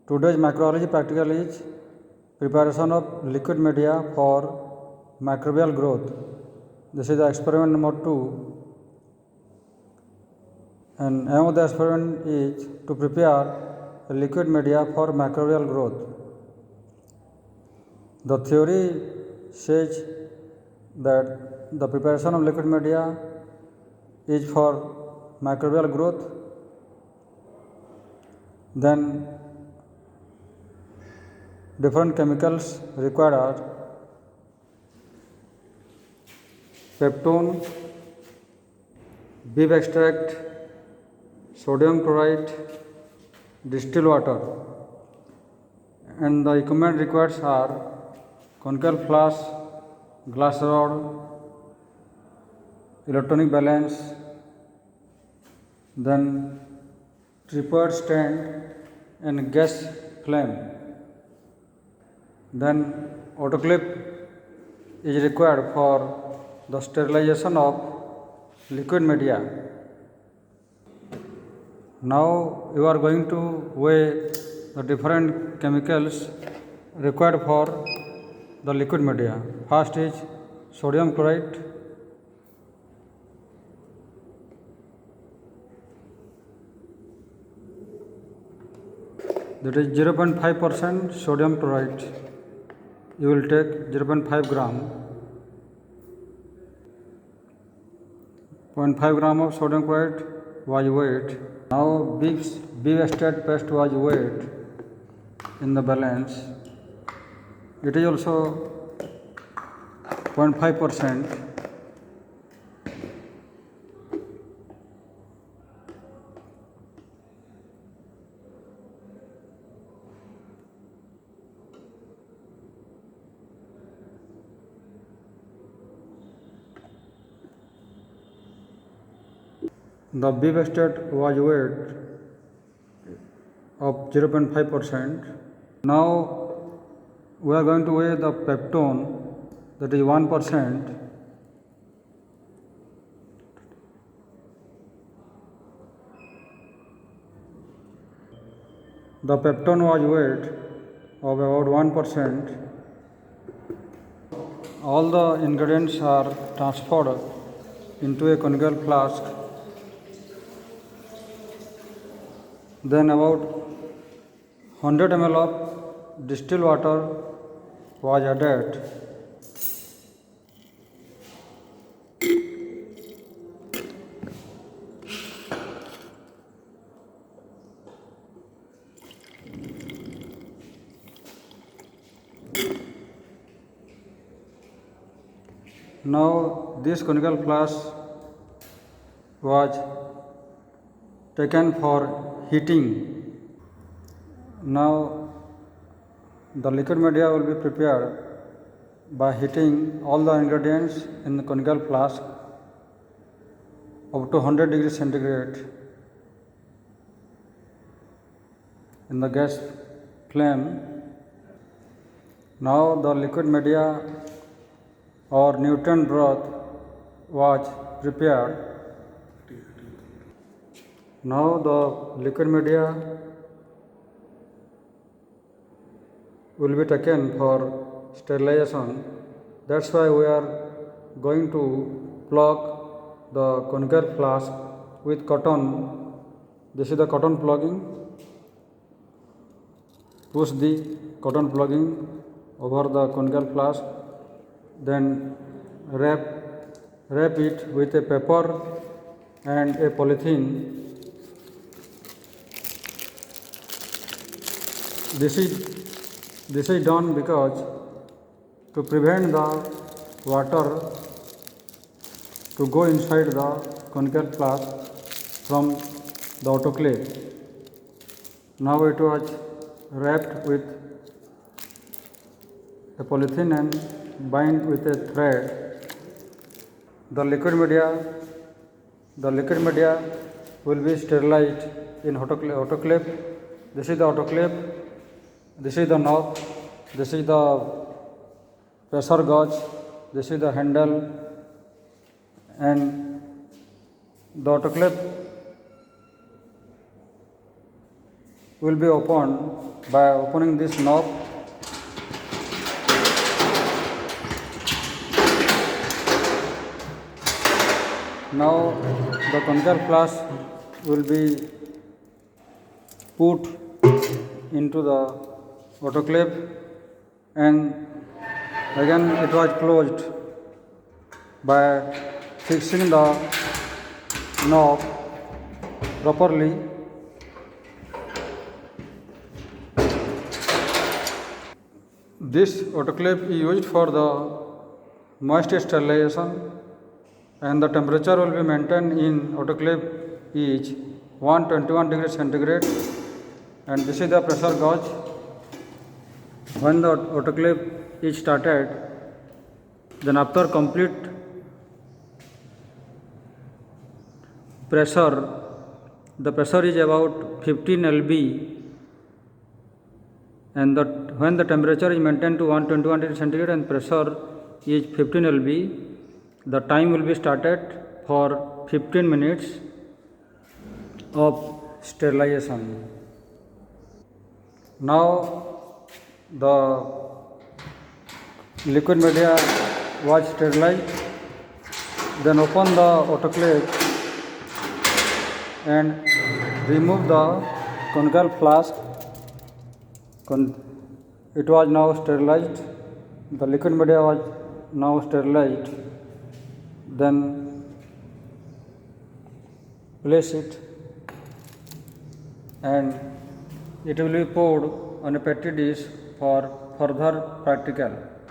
Today's microbiology practical is preparation of liquid media for microbial growth. This is the experiment number 2, and aim of the experiment is to prepare a liquid media for microbial growth. The theory says that the preparation of liquid media is for microbial growth. Then different chemicals required are peptone, beef extract, sodium chloride, distilled water, and the equipment required are conical flask, glass rod, electronic balance, then tripod stand and gas flame. Then autoclave is required for the sterilization of liquid media. Now you are going to weigh the different chemicals required for the liquid media. First is sodium chloride, that is 0.5% sodium chloride. You will take 0.5 gram, 0.5 gram of sodium chloride was weighed. Now beef extract paste was weighed in the balance. It is also 0.5%. The beef extract was weighed of 0.5%. Now we are going to weigh the peptone, that is 1%. The peptone was weighed of about 1%. All the ingredients are transferred into a conical flask. Then about 100 ml of distilled water was added. Now this conical flask was taken for heating. Now the liquid media will be prepared by heating all the ingredients in the conical flask up to 100 degrees centigrade in the gas flame. Now the liquid media or nutrient broth was prepared. Now the liquid media will be taken for sterilization. That's why we are going to plug the conical flask with cotton. This is the cotton plugging. Push the cotton plugging over the conical flask, then wrap it with a paper and a polythene. This is done because to prevent the water to go inside the conical flask from the autoclave. Now it was wrapped with a polythene and bind with a thread. The liquid media will be sterilized in autoclave. This is the autoclave. This is the knob. This is the pressure gauge. This is the handle, and the autoclave will be opened by opening this knob. Now the concave flask will be put into the autoclave, and again it was closed by fixing the knob properly. This autoclave is used for the moist sterilization, and the temperature will be maintained in autoclave is 121 degrees centigrade, and this is the pressure gauge. When the autoclave is started, then after complete pressure, the pressure is about 15 lb, and when the temperature is maintained to 121 degrees centigrade and pressure is 15 lb, the time will be started for 15 minutes of sterilization. Now the liquid media was sterilized. Then open the autoclave and remove the concave flask. It was now sterilized. The liquid media was now sterilized. Then place it, and it will be poured on a petri dish for further practical.